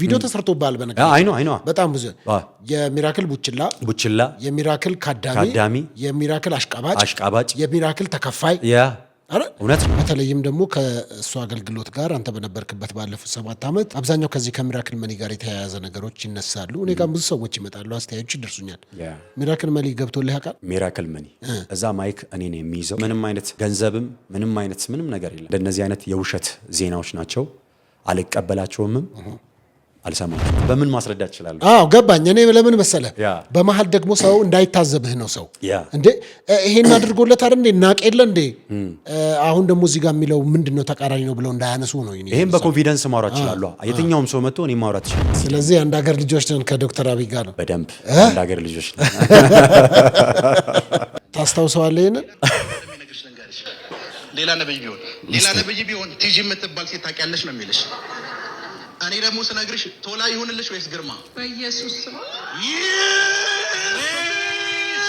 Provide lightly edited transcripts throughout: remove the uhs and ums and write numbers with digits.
ቪዲዮ ተሰርቶባል በነገር አይ ነው በጣም ብዙ የሚራክል ቡችላ የሚራክል ካዳሚ የሚራክል አሽቃባጭ የሚራክል ተከፋይ አረ እውነት ነው። በተለይም ደግሞ ከእሱ አገልግሎት ጋር አንተ በነበርክበት ባለፉት 7 ዓመት አብዛኛው ከዚህ ከሚራክል መኒ ጋር የተያያዘ ነገሮች ይነሳሉ። እኔ ጋር ብዙ ሰዎች ይመጣሉ፣ አስተያየቶች ይደርሱኛል። ሚራክል መኒ ገብቶልህ ያውቃል? ሚራክል መኒ እዛ ማይክ እኔ ነው የሚይዘው። ምንም አይነት ገንዘብም ምንም ነገር የለም። እንደነዚህ አይነት የውሸት ዜናዎች ናቸው። አልቀበላቸውም፣ አልሰማም። በምን ማስረዳት ይችላል? ገባኝ። እኔ ለምን መሰለ በመሃል ደግሞ ሰው እንዳይታዘብህ ነው። ሰው እንዴ ይሄን አድርጎለት አይደል እንዴ ናቀለ እንዴ አሁን ደግሞ እዚህ ጋር የሚለው ምንድነው ተቃራኒ ነው ብለው እንዳያነሱ ነው። ይሄን በኮንፊደንስ ማውራት ይችላል። የትኛውም ሰው መጥቶ እኔ ማውራት ይችላል። ስለዚህ አንድ ሀገር ልጆች ነን ከዶክተር አብይ ጋር ነው። በደንብ አንድ ሀገር ልጆች ነን። ታስታውሰዋለህ? ይሄን ሌላ ነብይ ቢሆን ቲጂ የምትባል ሴት ታውቂያለሽ ነው የሚልሽ። እኔ ደግሞ ስነግርሽ ቶላ ይሁንልሽ ወይስ ግርማ? በኢየሱስ ስም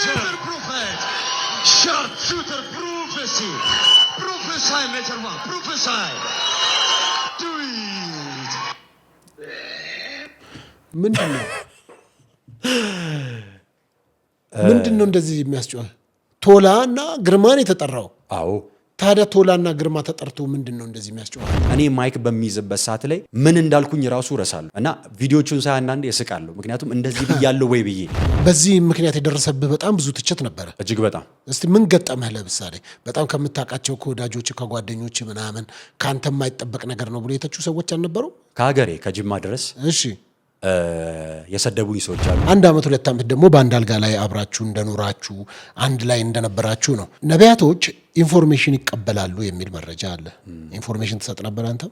ሱፐር ፕሮፌት ሻርት ሹተር ፕሮፌሳይ ሜተርማ ፕሮፌሳይ ዱይት ምንድነው እንደዚህ የሚያስጨው? ቶላ እና ግርማን የተጠራው? አዎ። ታዲያ ቶላና ግርማ ተጠርቶ ምንድነው እንደዚህ የሚያስጨው? እኔ ማይክ በሚይዝበት ሰዓት ላይ ምን እንዳልኩኝ ራሱ ረሳለሁ እና ቪዲዮቹን ሳይ አንዳንዴ እስቃለሁ። ምክንያቱም እንደዚህ ብያለሁ ወይ ብዬ። በዚህ ምክንያት የደረሰብህ በጣም ብዙ ትችት ነበረ። እጅግ በጣም። እስቲ ምን ገጠመህ? ለምሳሌ በጣም ከምታውቃቸው ከወዳጆች ከጓደኞች ምናምን ካንተ የማይጠበቅ ነገር ነው ብሎ የተቹ ሰዎች አልነበሩ? ከሀገሬ ከጅማ ድረስ እሺ የሰደቡኝ ሰዎች አሉ። 1 ዓመት 2 ዓመት ደግሞ በአንድ አልጋ ላይ አብራችሁ እንደኖራችሁ አንድ ላይ እንደነበራችሁ ነው። ነቢያቶች ኢንፎርሜሽን ይቀበላሉ የሚል መረጃ አለ። ኢንፎርሜሽን ትሰጥ ነበር አንተ?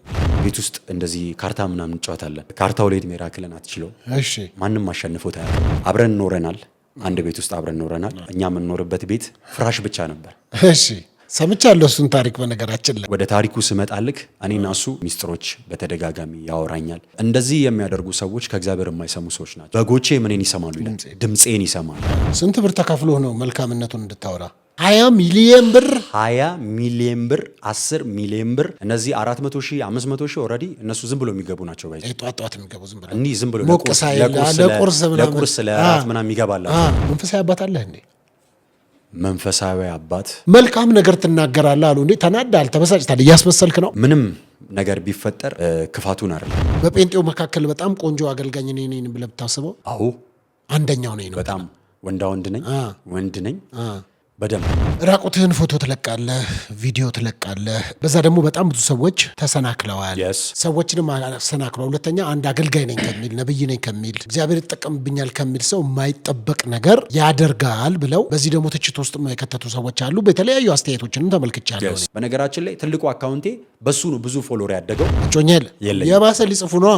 ቤት ውስጥ እንደዚህ ካርታ ምናምን እንጫወታለን። ካርታው ላይ ሚራክልን አትችለው። እሺ ማንም አሸንፎት አያውቅም። አብረን ኖረናል። አንድ ቤት ውስጥ አብረን ኖረናል። እኛ የምንኖርበት ቤት ፍራሽ ብቻ ነበር። እሺ ሰምቻለሁ እሱን ታሪክ። በነገራችን ላይ ወደ ታሪኩ ስመጣልክ እኔና እሱ ሚስጥሮች በተደጋጋሚ ያወራኛል። እንደዚህ የሚያደርጉ ሰዎች ከእግዚአብሔር የማይሰሙ ሰዎች ናቸው። በጎቼ ምንን ይሰማሉ ይላል፣ ድምፄን ይሰማሉ። ስንት ብር ተከፍሎ ነው መልካምነቱን እንድታወራ? 20 ሚሊዮን ብር 10 ሚሊዮን ብር። እነዚህ 400 ሺህ 500 ሺህ ኦልሬዲ እነሱ ዝም ብሎ የሚገቡ ናቸው። ባይ ጧት የሚገቡ ዝም ብሎ እንዲህ ዝም ብሎ ለቁርስ ለራት ምናምን የሚገባላቸው። መንፈሳዊ አባት አለህ እንዴ? መንፈሳዊ አባት መልካም ነገር ትናገራለህ አሉ እንዴ? ተናዳል፣ ተበሳጭታል፣ እያስመሰልክ ነው። ምንም ነገር ቢፈጠር ክፋቱን አይደለም። በጴንጤው መካከል በጣም ቆንጆ አገልጋኝ ነኝ ብለህ ብታስበው? አዎ አንደኛው ነኝ። በጣም ወንድ ነኝ። በደንብ ራቁትህን ፎቶ ትለቃለህ፣ ቪዲዮ ትለቃለህ። በዛ ደግሞ በጣም ብዙ ሰዎች ተሰናክለዋል። ሰዎችንም አሰናክለዋል። ሁለተኛ አንድ አገልጋይ ነኝ ከሚል ነብይ ነኝ ከሚል እግዚአብሔር ይጠቀምብኛል ከሚል ሰው የማይጠበቅ ነገር ያደርጋል ብለው በዚህ ደግሞ ትችት ውስጥ የከተቱ ሰዎች አሉ። በተለያዩ አስተያየቶችንም ተመልክቻለሁ። በነገራችን ላይ ትልቁ አካውንቴ በሱ ነው ብዙ ፎሎወር ያደገው። ጮኛል የባሰ ሊጽፉ ነው።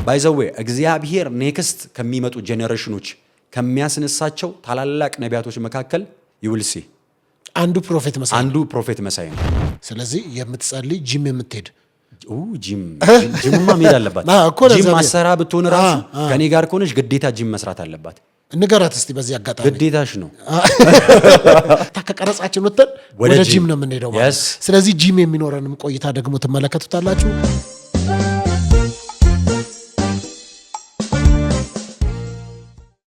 ባይ ዘ ዌይ እግዚአብሔር ኔክስት ከሚመጡ ጄኔሬሽኖች ከሚያስነሳቸው ታላላቅ ነቢያቶች መካከል ይውልሲ አንዱ ፕሮፌት መሳይ ነው። ስለዚህ የምትጸልይ ጂም የምትሄድ ጂምማ መሄድ አለባት። ጂም ማሰራ ብትሆን ራሱ ከኔ ጋር ከሆነች ግዴታ ጂም መስራት አለባት። ንገራት እስቲ በዚህ አጋጣሚ። ግዴታሽ ነው። ከቀረጻችን ወጥተን ወደ ጂም ነው የምንሄደው ማለት። ስለዚህ ጂም የሚኖረንም ቆይታ ደግሞ ትመለከቱታላችሁ።